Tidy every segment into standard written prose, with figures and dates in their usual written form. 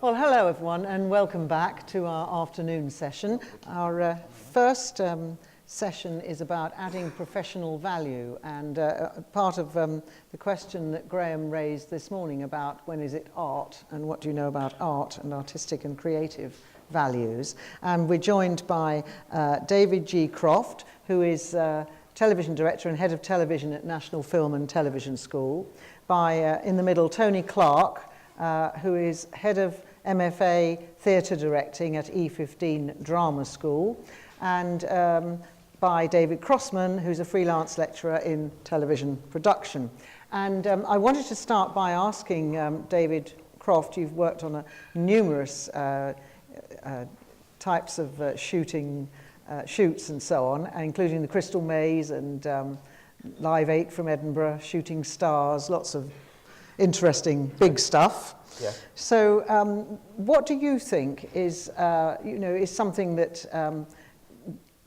Well, hello everyone and welcome back to our afternoon session. Our first session is about adding professional value, and part of the question that Graham raised this morning about when is it art and what do you know about art and artistic and creative values. And we're joined by David G. Croft, who is television director and head of television at National Film and Television School, by in the middle Tony Clark, who is head of MFA Theatre Directing at E15 Drama School, and by David Crossman, who's a freelance lecturer in television production. And I wanted to start by asking David Croft, you've worked on numerous types of shoots and so on, including the Crystal Maze and Live 8 from Edinburgh, Shooting Stars, lots of interesting big stuff. Yeah. So what do you think is, is something that,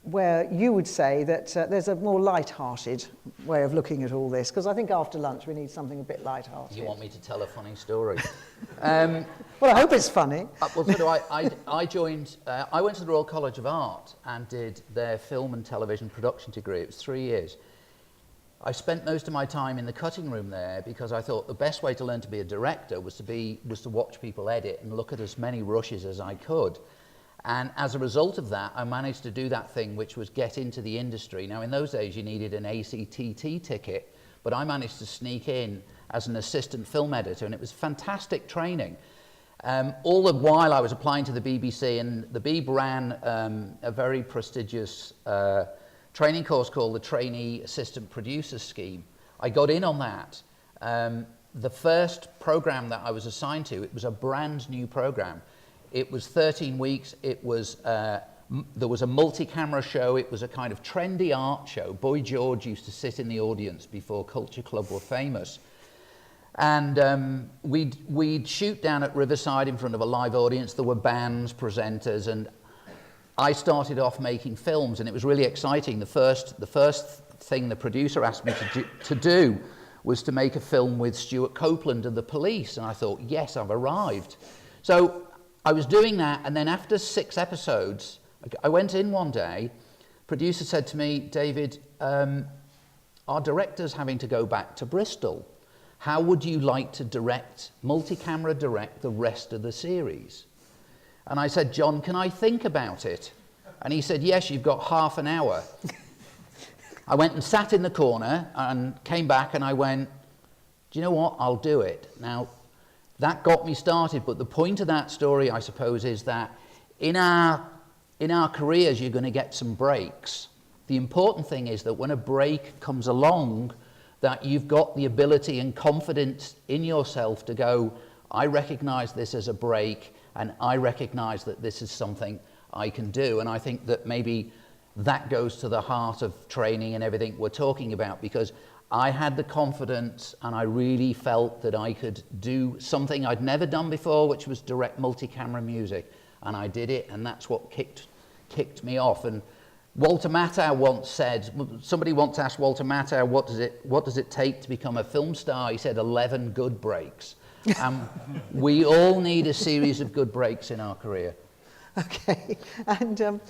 where you would say that there's a more light-hearted way of looking at all this? Because I think after lunch we need something a bit light-hearted. You want me to tell a funny story? Well, I hope it's funny. Well, so do I. I joined, I went to the Royal College of Art and did their film and television production degree. It was 3 years. I spent most of my time in the cutting room there because I thought the best way to learn to be a director was to watch people edit and look at as many rushes as I could. And as a result of that, I managed to do that thing which was get into the industry. Now, in those days, you needed an ACTT ticket, but I managed to sneak in as an assistant film editor, and it was fantastic training. All the while I was applying to the BBC, and the Beeb ran a very prestigious training course called the Trainee Assistant Producer Scheme. I got in on that. The first program that I was assigned to, it was a brand new program. It was 13 weeks. It was there was a multi-camera show. It was a kind of trendy art show. Boy George used to sit in the audience before Culture Club were famous. And we'd shoot down at Riverside in front of a live audience. There were bands, presenters, and I started off making films, and it was really exciting. The first thing the producer asked me to do was to make a film with Stuart Copeland and the Police, and I thought, yes, I've arrived. So I was doing that, and then after 6 episodes, I went in one day. Producer said to me, David, our director's having to go back to Bristol. How would you like to multi-camera direct the rest of the series? And I said, John, can I think about it? And he said, yes, you've got half an hour. I went and sat in the corner and came back and I went, do you know what? I'll do it. Now, that got me started. But the point of that story, I suppose, is that in our careers, you're going to get some breaks. The important thing is that when a break comes along, that you've got the ability and confidence in yourself to go, I recognize this as a break, and I recognize that this is something I can do. And I think that maybe that goes to the heart of training and everything we're talking about, because I had the confidence and I really felt that I could do something I'd never done before, which was direct multi-camera music. And I did it, and that's what kicked me off. And Walter Matthau once said, somebody once asked Walter Matthau, what does it take to become a film star? He said 11 good breaks. We all need a series of good breaks in our career. Okay, and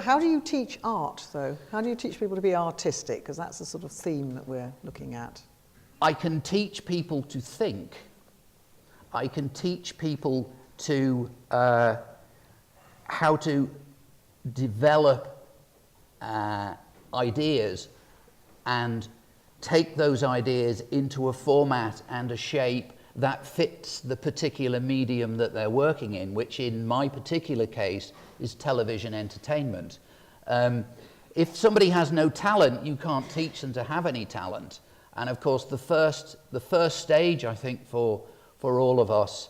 how do you teach art, though? How do you teach people to be artistic? Because that's the sort of theme that we're looking at. I can teach people to think. I can teach people to how to develop ideas and take those ideas into a format and a shape that fits the particular medium that they're working in, which in my particular case is television entertainment. If somebody has no talent, you can't teach them to have any talent. And of course, the first stage, I think, for all of us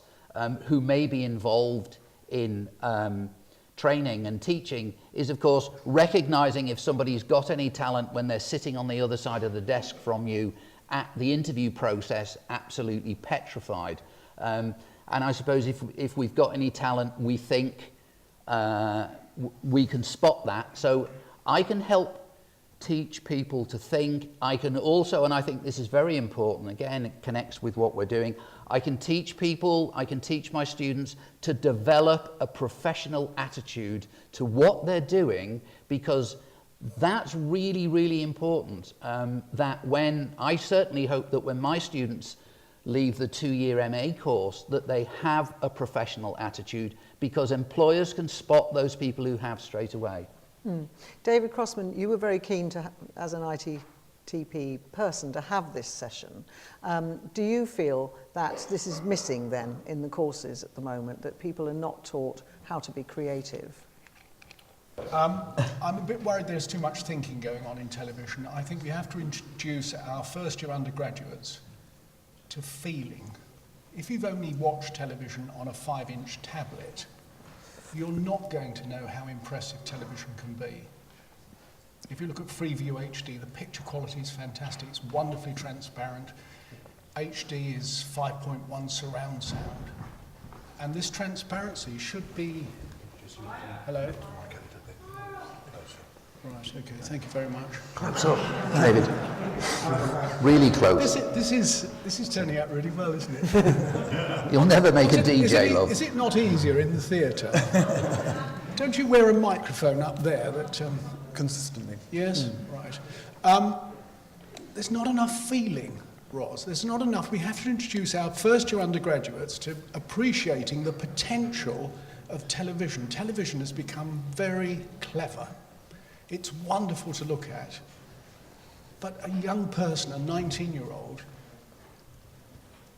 who may be involved in training and teaching is, of course, recognizing if somebody's got any talent when they're sitting on the other side of the desk from you at the interview process, absolutely petrified. And I suppose if we've got any talent, we think we can spot that. So I can help teach people to think. I can also, and I think this is very important, again, it connects with what we're doing, I can teach people, I can teach my students to develop a professional attitude to what they're doing, because that's really, really important. That when, I certainly hope that when my students leave the 2-year MA course, that they have a professional attitude, because employers can spot those people who have straight away. David Crossman, you were very keen to, as an ITTP person, to have this session. Do you feel that this is missing then in the courses at the moment, that people are not taught how to be creative? I'm a bit worried there's too much thinking going on in television. I think we have to introduce our first-year undergraduates to feeling. If you've only watched television on a 5-inch tablet, you're not going to know how impressive television can be. If you look at Freeview HD, the picture quality is fantastic. It's wonderfully transparent. HD is 5.1 surround sound. And this transparency should be... Hello? Right, okay, thank you very much. Close up, David. Really close. This is turning out really well, isn't it? You'll never make a DJ, love. Is it not easier in the theatre? Don't you wear a microphone up there that... Consistently. Yes, right. There's not enough feeling, Ros. There's not enough. We have to introduce our first-year undergraduates to appreciating the potential of television. Television has become very clever. It's wonderful to look at. But a young person, a 19-year-old,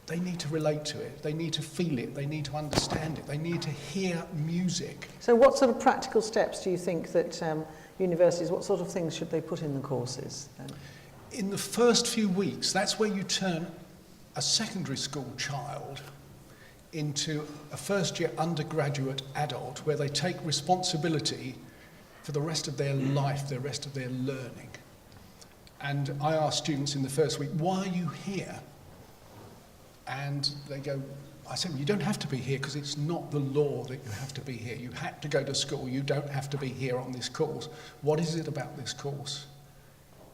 they need to relate to it. They need to feel it. They need to understand it. They need to hear music. So what sort of practical steps do you think that universities, what sort of things should they put in the courses then? In the first few weeks, that's where you turn a secondary school child into a first-year undergraduate adult, where they take responsibility for the rest of their life, the rest of their learning. And I ask students in the first week, why are you here? And they go, I said, well, you don't have to be here because it's not the law that you have to be here. You had to go to school, you don't have to be here on this course. What is it about this course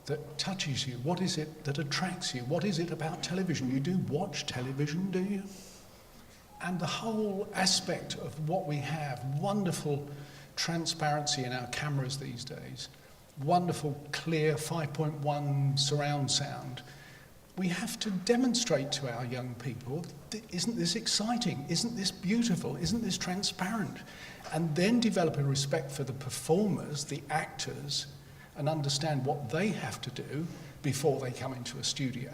that touches you? What is it that attracts you? What is it about television? You do watch television, do you? And the whole aspect of what we have, wonderful transparency in our cameras these days, wonderful clear 5.1 surround sound. We have to demonstrate to our young people, isn't this exciting? Isn't this beautiful? Isn't this transparent? And then develop a respect for the performers, the actors, and understand what they have to do before they come into a studio.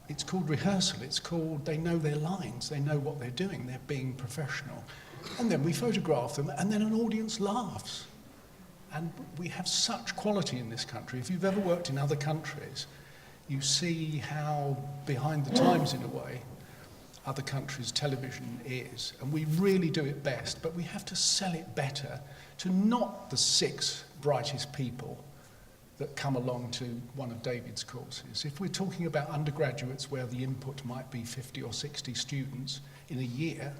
It's called rehearsal. It's called, they know their lines. They know what they're doing. They're being professional. And then we photograph them, and then an audience laughs. And we have such quality in this country. If you've ever worked in other countries, you see how behind the times, in a way, other countries' television is. And we really do it best, but we have to sell it better to not the 6 brightest people that come along to one of David's courses. If we're talking about undergraduates where the input might be 50 or 60 students in a year,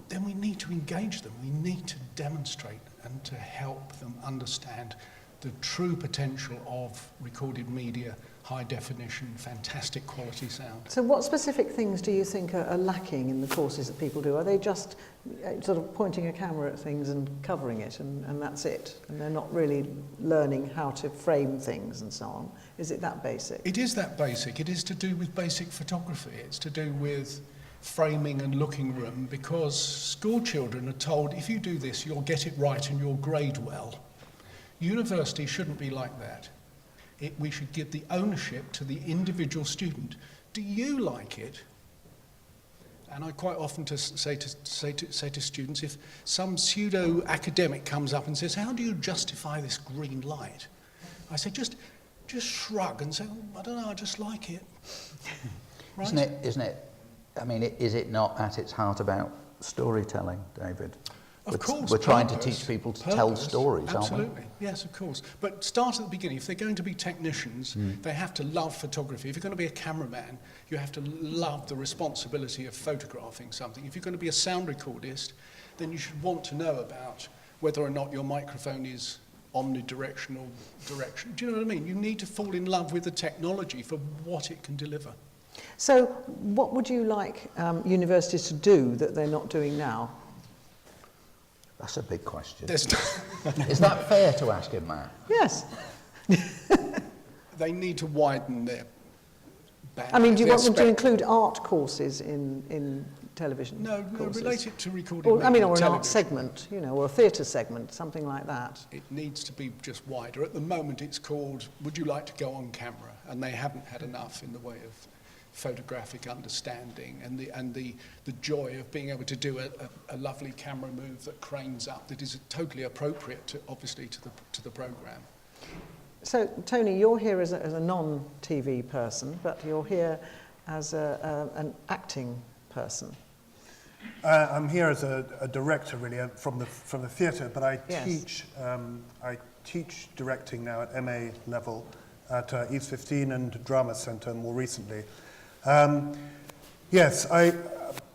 then we need to engage them. We need to demonstrate and to help them understand the true potential of recorded media, high definition, fantastic quality sound. So what specific things do you think are lacking in the courses that people do? Are they just sort of pointing a camera at things and covering it and that's it? And they're not really learning how to frame things and so on? Is it that basic? It is that basic. It is to do with basic photography. It's to do with framing and looking room, because school children are told, if you do this, you'll get it right and you'll grade well. University shouldn't be like that. We should give the ownership to the individual student. Do you like it? And I quite often say to students, if some pseudo-academic comes up and says, how do you justify this green light? I say, just shrug and say, I don't know, I just like it. Right? Isn't it? I mean, is it not at its heart about storytelling, David? Of course. We're trying to teach people to tell stories, aren't we? Absolutely, yes, of course. But start at the beginning. If they're going to be technicians, they have to love photography. If you're going to be a cameraman, you have to love the responsibility of photographing something. If you're going to be a sound recordist, then you should want to know about whether or not your microphone is omnidirectional direction. Do you know what I mean? You need to fall in love with the technology for what it can deliver. So what would you like universities to do that they're not doing now? That's a big question. There's Is that fair to ask him, Matt? Yes. They need to widen their band. I mean, do you their want them to spectrum. include art courses in television No, courses? relate it to recording. Or, I mean, media, or an television. art segment, you know, or a theatre segment, something like that. It needs to be just wider. At the moment, it's called, would you like to go on camera? And they haven't had enough in the way of photographic understanding and the joy of being able to do a lovely camera move that cranes up that is totally appropriate, to, obviously, to the programme. So, Tony, you're here as a non-TV person, but you're here as an acting person. I'm here as a director, really, from the theatre, but I Yes. teach directing now at MA level at East 15 and Drama Centre more recently. Yes,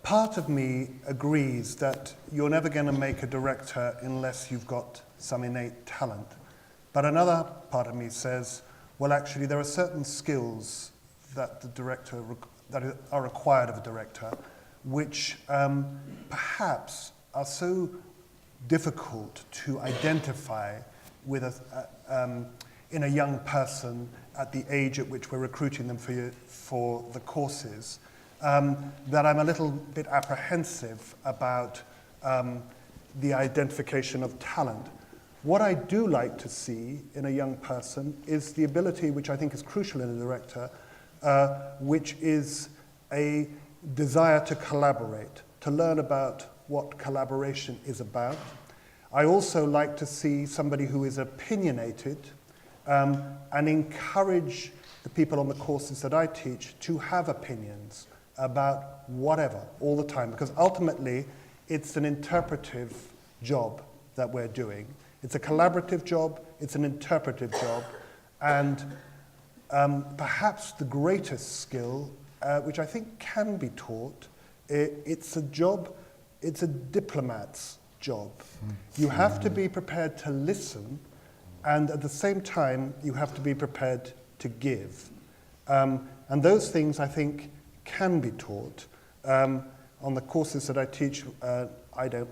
part of me agrees that you're never going to make a director unless you've got some innate talent. But another part of me says, well, actually, there are certain skills that the director that are required of a director, which perhaps are so difficult to identify with in a young person at the age at which we're recruiting them for the courses, that I'm a little bit apprehensive about the identification of talent. What I do like to see in a young person is the ability, which I think is crucial in a director, which is a desire to collaborate, to learn about what collaboration is about. I also like to see somebody who is opinionated and encourage the people on the courses that I teach to have opinions about whatever, all the time, because ultimately it's an interpretive job that we're doing. It's a collaborative job, it's an interpretive job, and perhaps the greatest skill, which I think can be taught, it's a diplomat's job. You have to be prepared to listen, and at the same time, you have to be prepared to give. And those things, I think, can be taught. On the courses that I teach, I don't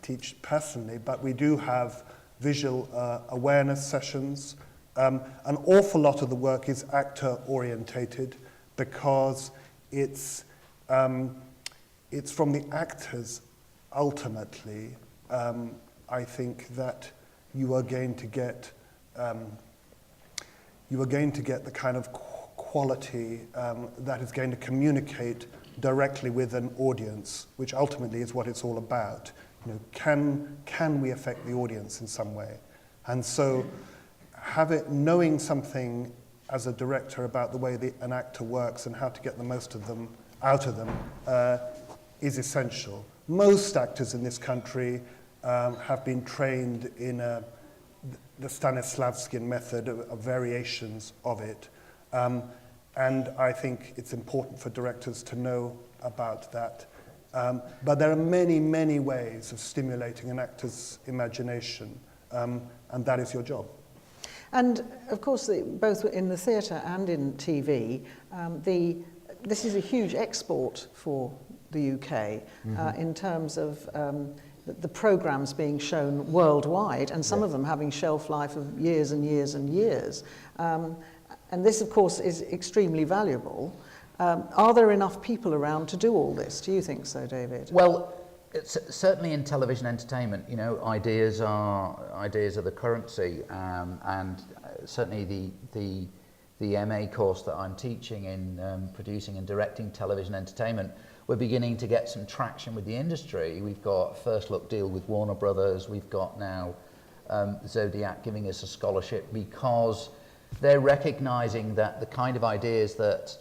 teach personally, but we do have visual awareness sessions. An awful lot of the work is actor-orientated because it's from the actors, ultimately, I think that you are going to get the kind of quality that is going to communicate directly with an audience, which ultimately is what it's all about. You know, can we affect the audience in some way? And so knowing something as a director about the way an actor works and how to get the most of them out of them is essential. Most actors in this country have been trained in the Stanislavskian method of variations of it. And I think it's important for directors to know about that. But there are many, many ways of stimulating an actor's imagination, and that is your job. And of course, both in the theatre and in TV, this is a huge export for the UK in terms of the programmes being shown worldwide, and some of them having shelf life of years and years and years. And this, of course, is extremely valuable. Are there enough people around to do all this? Do you think so, David? Well, certainly in television entertainment, you know, ideas are the currency, and certainly the MA course that I'm teaching in producing and directing television entertainment, we're beginning to get some traction with the industry. We've got a first look deal with Warner Brothers. We've got now Zodiac giving us a scholarship because they're recognizing that the kind of ideas that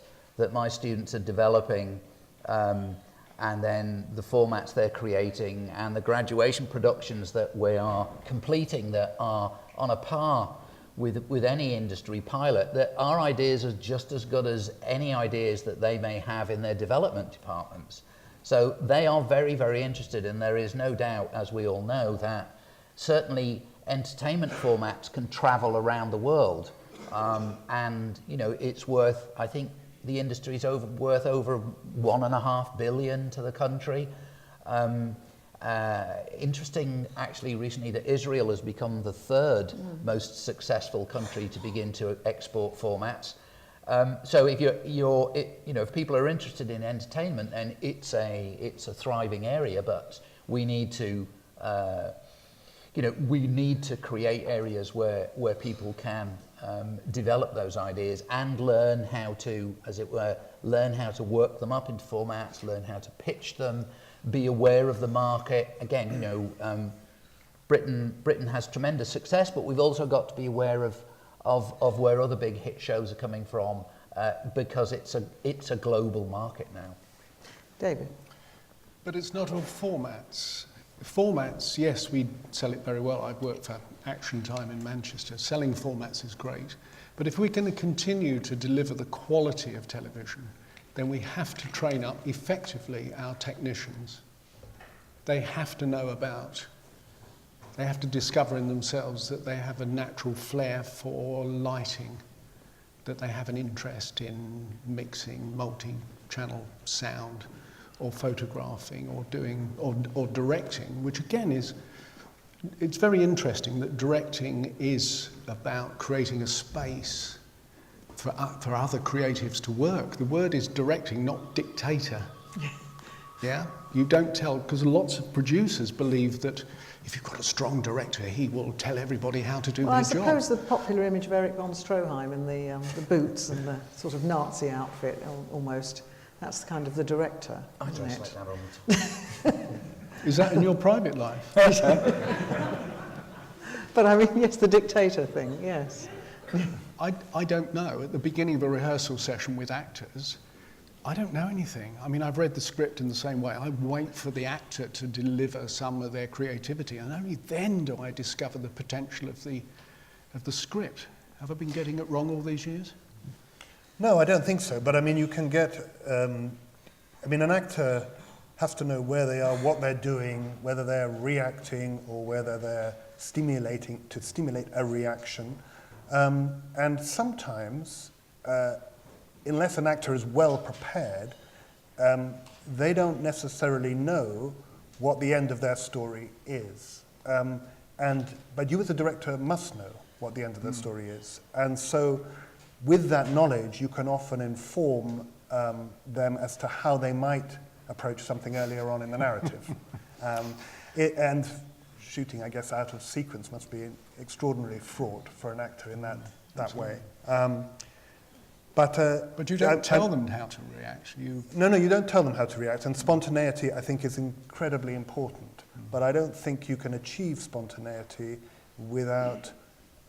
my students are developing, and then the formats they're creating and the graduation productions that we are completing that are on a par with any industry pilot, that our ideas are just as good as any ideas that they may have in their development departments. So they are very, very interested, and there is no doubt, as we all know, that certainly entertainment formats can travel around the world. And, you know, it's worth, I think the industry is worth over $1.5 billion to the country. Interesting, actually, recently that Israel has become the third most successful country to begin to export formats. So if if people are interested in entertainment, then it's a thriving area. But we need to, we need to create areas where people can develop those ideas and learn how to, as it were, learn how to work them up into formats, learn how to pitch them, be aware of the market. Again, you know, Britain has tremendous success, but we've also got to be aware of where other big hit shows are coming from, because it's a global market now. David? But it's not all formats. Formats, yes, we sell it very well. I've worked for Action Time in Manchester. Selling formats is great. But if we're going to continue to deliver the quality of television, then we have to train up effectively our technicians. They have to know they have to discover in themselves that they have a natural flair for lighting, that they have an interest in mixing, multi-channel sound, or photographing, or doing, or directing, which again it's very interesting that directing is about creating a space for other creatives to work. The word is directing, not dictator. Yeah? You don't tell, because lots of producers believe that if you've got a strong director, he will tell everybody how to do their job. I suppose the popular image of Erich von Stroheim in the boots and the sort of Nazi outfit, almost, that's kind of the director, isn't it? Like that all the time. Is that in your private life? But I mean, yes, the dictator thing, yes. I don't know. At the beginning of a rehearsal session with actors, I don't know anything. I mean, I've read the script in the same way. I wait for the actor to deliver some of their creativity, and only then do I discover the potential of the script. Have I been getting it wrong all these years? No, I don't think so. But I mean, you can get, an actor has to know where they are, what they're doing, whether they're reacting or whether they're stimulating to stimulate a reaction. And sometimes, unless an actor is well prepared, they don't necessarily know what the end of their story is. But you as a director must know what the end of their story is. And so with that knowledge, you can often inform them as to how they might approach something earlier on in the narrative. And shooting, I guess, out of sequence must be extraordinarily fraught for an actor in that way. But you don't tell them how to react. No, you don't tell them how to react. And spontaneity, I think, is incredibly important. But I don't think you can achieve spontaneity without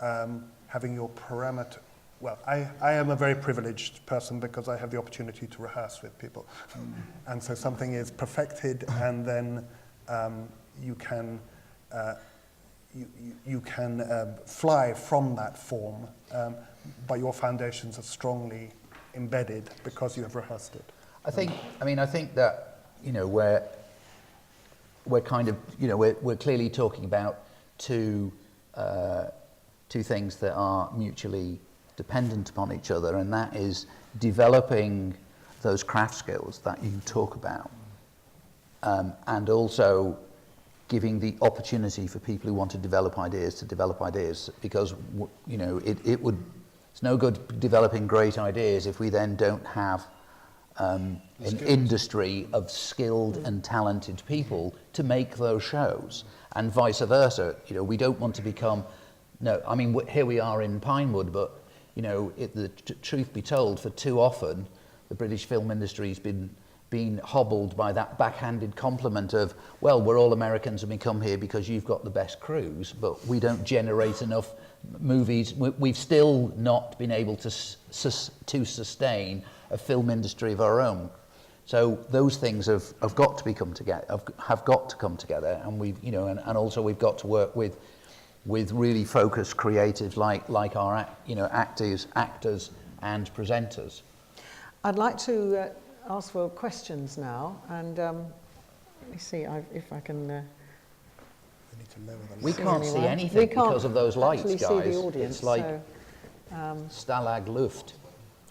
having your parameter. Well, I am a very privileged person because I have the opportunity to rehearse with people. And so something is perfected, and then you can fly from that form, but your foundations are strongly embedded because you have rehearsed it. I think that, you know, we're kind of, you know, we're clearly talking about two things that are mutually dependent upon each other, and that is developing those craft skills that you talk about, and also giving the opportunity for people who want to develop ideas, because, you know, it's no good developing great ideas if we then don't have an industry of skilled and talented people to make those shows, and vice versa. You know, we don't want to become, here we are in Pinewood, but, you know, the truth be told, for too often, the British film industry has been hobbled by that backhanded compliment of, well, we're all Americans and we come here because you've got the best crews, but we don't generate enough movies. We've still not been able to sustain a film industry of our own. So those things have got to come together, and we've, you know, and also we've got to work with really focused creatives like our, you know, actors and presenters. I'd like to ask for questions now, and let me see if I can need to lower the We light. can't see Anyway. anything We can't because of those lights, actually guys. see the audience, It's like so, Stalag Luft.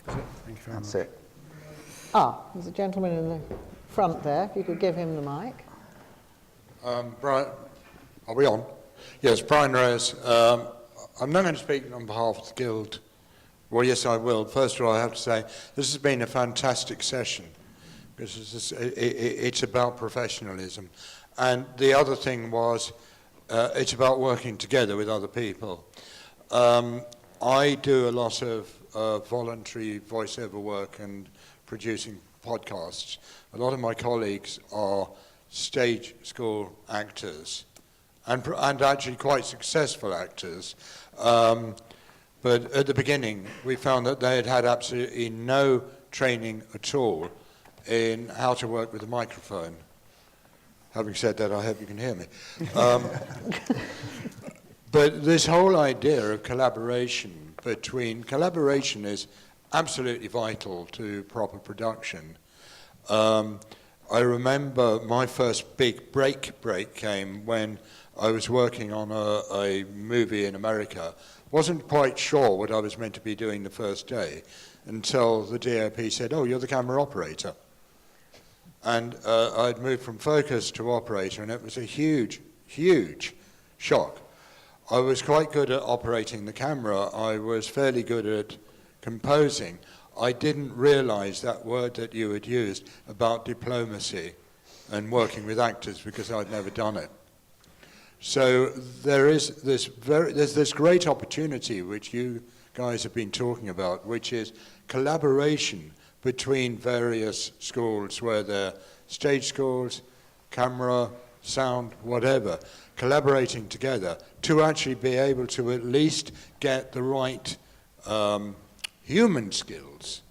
Thank you very That's much. it. there's a gentleman in the front there. If you could give him the mic. Brian, are we on? Yes, Brian Reyes. I'm not going to speak on behalf of the Guild. Well, yes, I will. First of all, I have to say this has been a fantastic session because it's about professionalism. And the other thing was it's about working together with other people. I do a lot of voluntary voiceover work and producing podcasts. A lot of my colleagues are stage school actors and actually quite successful actors. But at the beginning, we found that they had absolutely no training at all in how to work with a microphone. Having said that, I hope you can hear me. But this whole idea of collaboration is absolutely vital to proper production. I remember my first big break came when I was working on a movie in America. Wasn't quite sure what I was meant to be doing the first day until the DOP said, "Oh, you're the camera operator." And I'd moved from focus to operator, and it was a huge, huge shock. I was quite good at operating the camera. I was fairly good at composing. I didn't realize that word that you had used about diplomacy and working with actors because I'd never done it. So there's this great opportunity which you guys have been talking about, which is collaboration between various schools, where they're stage schools, camera, sound, whatever, collaborating together to actually be able to at least get the right human skills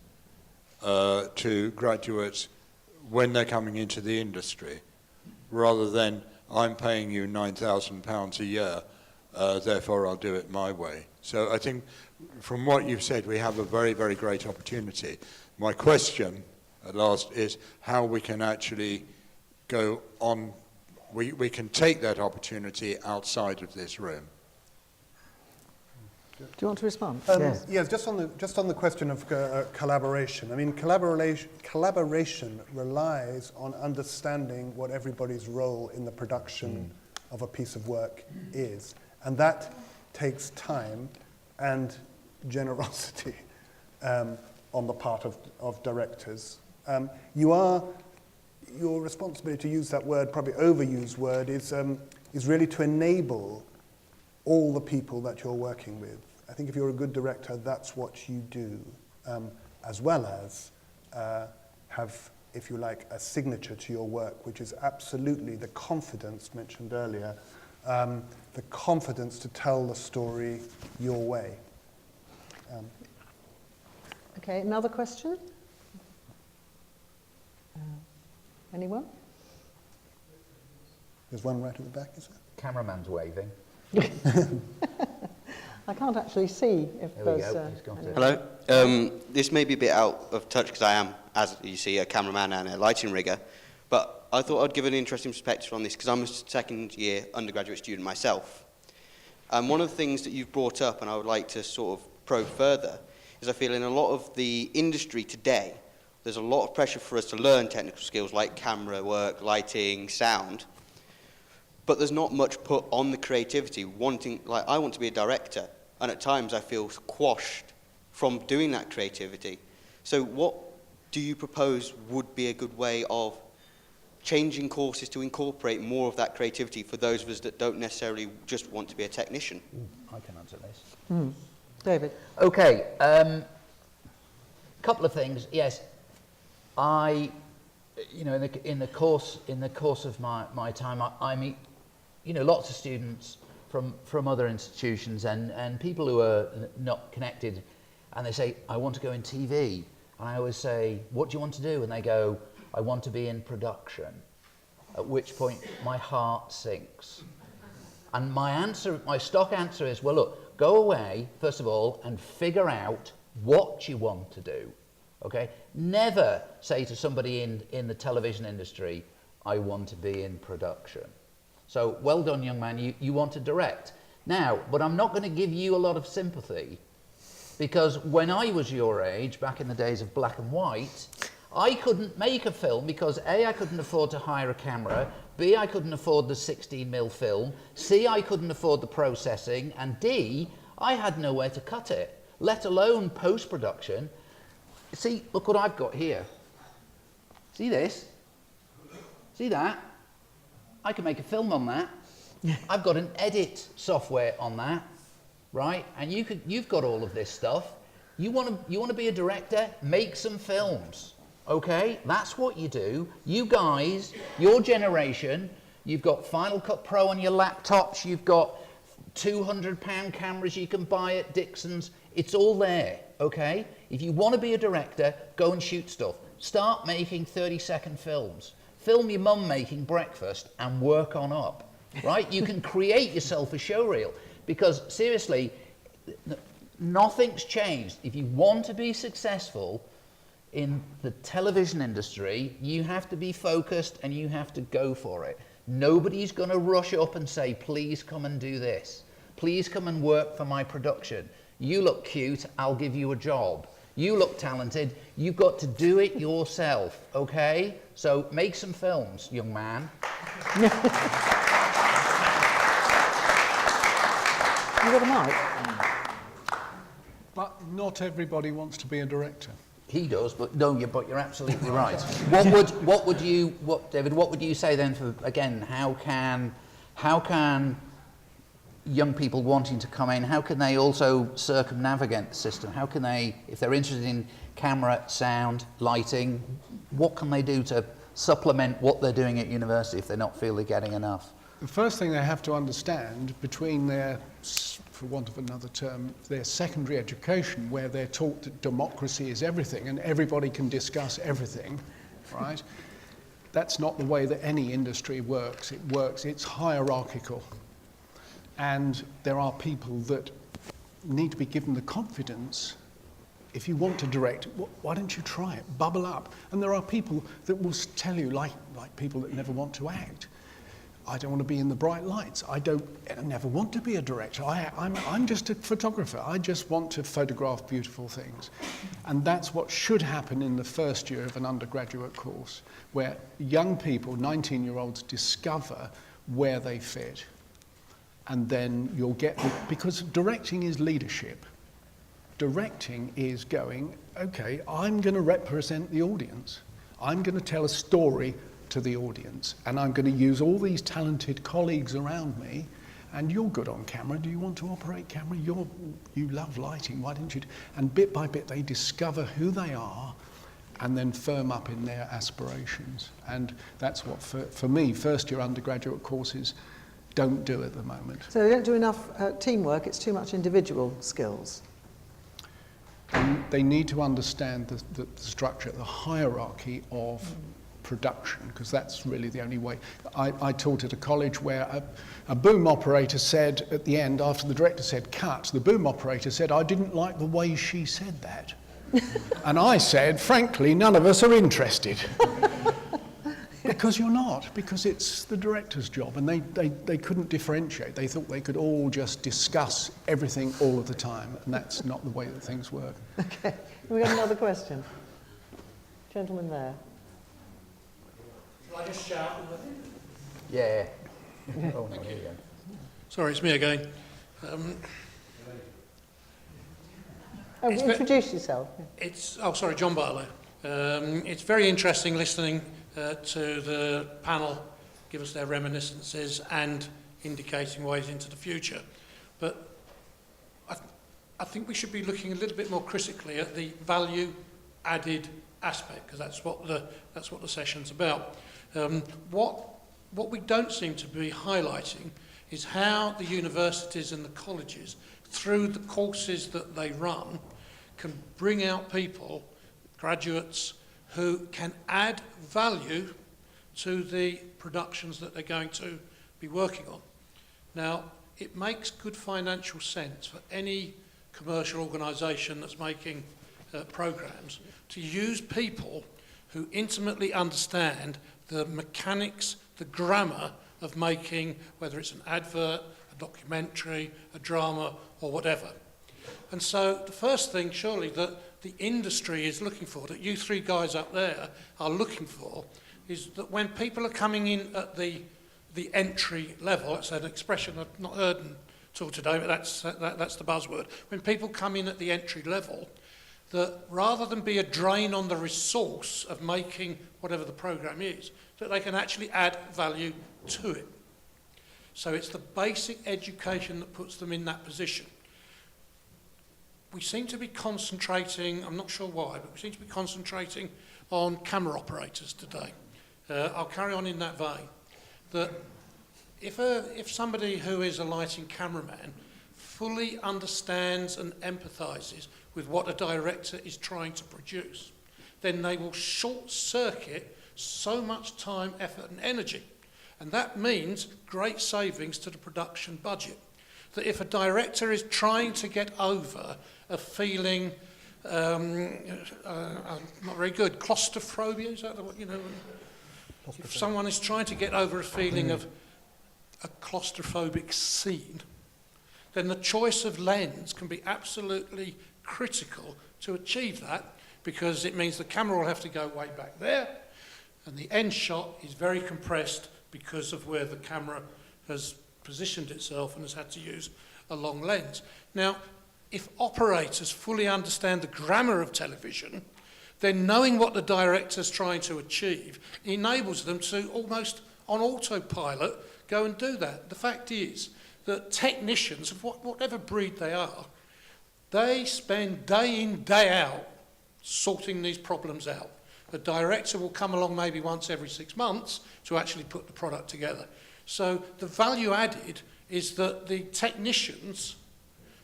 to graduates when they're coming into the industry, rather than I'm paying you £9,000 a year, therefore I'll do it my way. So I think from what you've said, we have a very, very great opportunity. My question at last is how we can actually go on, we can take that opportunity outside of this room. Do you want to respond? Yes, just on the question of collaboration. I mean, collaboration relies on understanding what everybody's role in the production of a piece of work is, and that takes time and generosity on the part of directors. Your responsibility, to use that word, probably overused word, is really to enable all the people that you're working with. I think if you're a good director, that's what you do, as well as have, if you like, a signature to your work, which is absolutely the confidence mentioned earlier, the confidence to tell the story your way. Okay, another question? Anyone? There's one right at the back, is there? Cameraman's waving. I can't actually see if There we there's... go, he's got it. Hello. This may be a bit out of touch because I am, as you see, a cameraman and a lighting rigger, but I thought I'd give an interesting perspective on this because I'm a second year undergraduate student myself. And one of the things that you've brought up, and I would like to sort of probe further, is I feel in a lot of the industry today, there's a lot of pressure for us to learn technical skills like camera work, lighting, sound, but there's not much put on the creativity. I want to be a director, and at times I feel quashed from doing that creativity. So what do you propose would be a good way of changing courses to incorporate more of that creativity for those of us that don't necessarily just want to be a technician? I can answer this. David? Okay, couple of things. Yes, in the course of my time, I meet, lots of students from other institutions and people who are not connected, and they say, I want to go in TV. And I always say, what do you want to do? And they go, I want to be in production. At which point my heart sinks. And my stock answer is, well, look, go away, first of all, and figure out what you want to do. Okay? Never say to somebody in the television industry, I want to be in production. So well done, young man, you want to direct. Now, but I'm not going to give you a lot of sympathy, because when I was your age, back in the days of black and white, I couldn't make a film because A, I couldn't afford to hire a camera, B, I couldn't afford the 16mm film, C, I couldn't afford the processing, and D, I had nowhere to cut it, let alone post-production. See, look what I've got here. See this? See that? I can make a film on that. I've got an edit software on that, right? And you've got all of this stuff. You want to be a director? Make some films, okay? That's what you do. You guys, your generation, you've got Final Cut Pro on your laptops. You've got £200 cameras you can buy at Dixon's. It's all there, okay? If you want to be a director, go and shoot stuff. Start making 30-second films. Film your mum making breakfast and work on up, right? You can create yourself a showreel, because seriously, nothing's changed. If you want to be successful in the television industry, you have to be focused and you have to go for it. Nobody's going to rush up and say, please come and do this. Please come and work for my production. You look cute, I'll give you a job. You look talented, you've got to do it yourself, okay? So make some films, young man. You got a mic? But not everybody wants to be a director. He does, but you're absolutely right. David, what would you say then for, again, how can young people wanting to come in, how can they also circumnavigate the system? How can they, if they're interested in camera, sound, lighting, what can they do to supplement what they're doing at university if they not feel they're getting enough? The first thing they have to understand, between their, for want of another term, their secondary education, where they're taught that democracy is everything and everybody can discuss everything, right? That's not the way that any industry works. It's hierarchical. And there are people that need to be given the confidence. If you want to direct, why don't you try it? Bubble up. And there are people that will tell you, like people that never want to act, I don't want to be in the bright lights. I never want to be a director. I'm just a photographer. I just want to photograph beautiful things. And that's what should happen in the first year of an undergraduate course, where young people, 19-year-olds, discover where they fit. And then you'll get, because directing is leadership. Directing is going, okay, I'm going to represent the audience. I'm going to tell a story to the audience, and I'm going to use all these talented colleagues around me, and you're good on camera. Do you want to operate camera? You love lighting, why don't you? And bit by bit they discover who they are and then firm up in their aspirations. And that's what, for me, first year undergraduate courses don't do at the moment. So they don't do enough teamwork, it's too much individual skills. And they need to understand the structure, the hierarchy of production, because that's really the only way. I taught at a college where a boom operator said at the end, after the director said cut, the boom operator said, I didn't like the way she said that. And I said, frankly, none of us are interested. Because you're not, because it's the director's job, and they couldn't differentiate. They thought they could all just discuss everything all of the time, and that's not the way that things work. Okay, we got another question. Gentleman there. Shall I just shout? Yeah. Oh, no, here you go. Sorry, it's me again. Introduce yourself. Sorry, John Butler. It's very interesting listening to the panel give us their reminiscences and indicating ways into the future. But I think we should be looking a little bit more critically at the value-added aspect, because that's what the session's about. What we don't seem to be highlighting is how the universities and the colleges, through the courses that they run, can bring out people, graduates, who can add value to the productions that they're going to be working on. Now, it makes good financial sense for any commercial organisation that's making programmes to use people who intimately understand the mechanics, the grammar of making, whether it's an advert, a documentary, a drama, or whatever. And so the first thing, surely, that the industry is looking for, that you three guys up there are looking for, is that when people are coming in at the entry level, that's an expression I've not heard until today, but that's the buzzword. When people come in at the entry level, that rather than be a drain on the resource of making whatever the program is, that they can actually add value to it. So it's the basic education that puts them in that position. We seem to be concentrating, I'm not sure why, but we seem to be concentrating on camera operators today. I'll carry on in that vein. That if somebody who is a lighting cameraman fully understands and empathises with what a director is trying to produce, then they will short-circuit so much time, effort and energy. And that means great savings to the production budget. That if a director is trying to get over a feeling, not very good, claustrophobia, is that what, you know? If someone is trying to get over a feeling of a claustrophobic scene, then the choice of lens can be absolutely critical to achieve that, because it means the camera will have to go way back there, and the end shot is very compressed because of where the camera has positioned itself and has had to use a long lens. Now, if operators fully understand the grammar of television, then knowing what the director's trying to achieve enables them to almost on autopilot go and do that. The fact is that technicians, of whatever breed they are, they spend day in, day out sorting these problems out. The director will come along maybe once every 6 months to actually put the product together. So the value added is that the technicians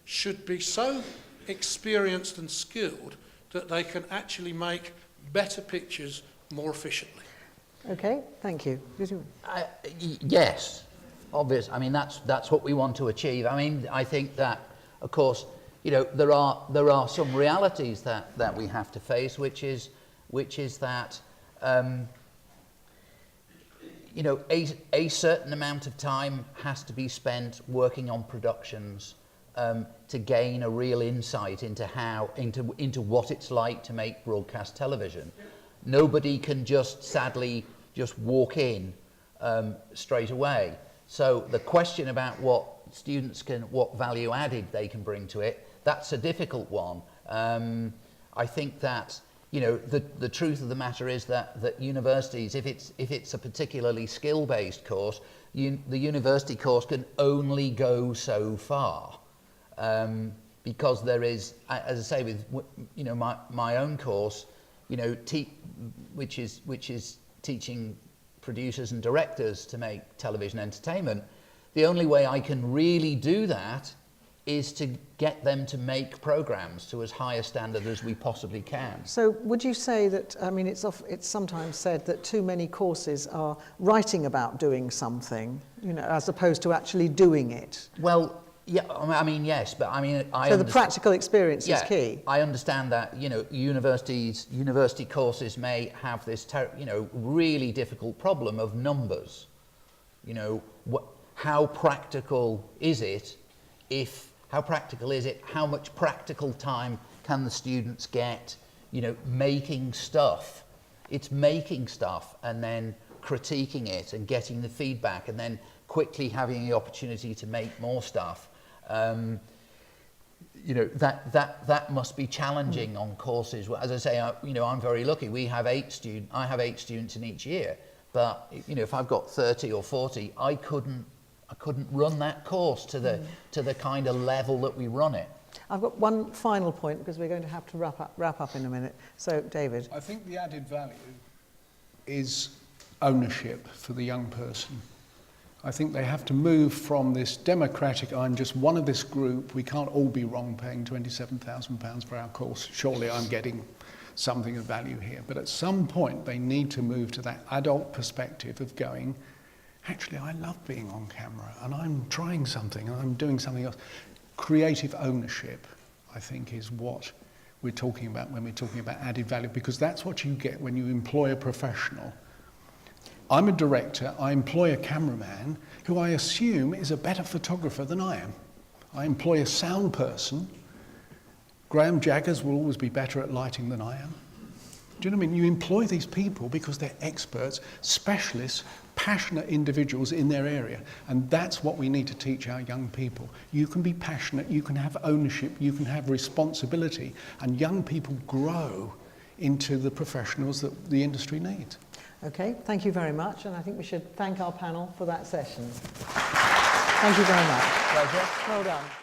should be so experienced and skilled that they can actually make better pictures more efficiently. Okay, thank you. Yes, obvious. I mean, that's what we want to achieve. I mean, I think that, of course, you know, there are some realities that we have to face, which is that you know, a certain amount of time has to be spent working on productions to gain a real insight into what it's like to make broadcast television. Nobody can sadly walk in straight away. So the question about what value added they can bring to it, that's a difficult one. I think that, you know, the truth of the matter is that universities, if it's a particularly skill-based course, the university course can only go so far, because there is, as I say, with, you know, my own course, you know, which is teaching producers and directors to make television entertainment. The only way I can really do that is to get them to make programs to as high a standard as we possibly can. So would you say that, I mean, it's sometimes said that too many courses are writing about doing something, you know, as opposed to actually doing it? Well, yeah, I mean, yes, but I mean, so the practical experience is key. I understand that, you know, university courses may have this, you know, really difficult problem of numbers. You know, how practical is it? How much practical time can the students get, you know, making stuff? It's making stuff and then critiquing it and getting the feedback and then quickly having the opportunity to make more stuff. You know, that must be challenging on courses. As I say, you know, I'm very lucky. I have 8 students in each year, but you know, if I've got 30 or 40, I couldn't run that course to the kind of level that we run it. I've got one final point because we're going to have to wrap up in a minute. So, David. I think the added value is ownership for the young person. I think they have to move from this democratic, I'm just one of this group, we can't all be wrong paying £27,000 for our course, surely I'm getting something of value here. But at some point they need to move to that adult perspective of going, actually I love being on camera and I'm trying something and I'm doing something else. Creative ownership, I think, is what we're talking about when we're talking about added value, because that's what you get when you employ a professional. I'm a director, I employ a cameraman who I assume is a better photographer than I am. I employ a sound person. Graham Jaggers will always be better at lighting than I am. Do you know what I mean? You employ these people because they're experts, specialists, passionate individuals in their area. And that's what we need to teach our young people. You can be passionate, you can have ownership, you can have responsibility, and young people grow into the professionals that the industry needs. Okay, thank you very much, and I think we should thank our panel for that session. Thank you very much. Pleasure. Well done.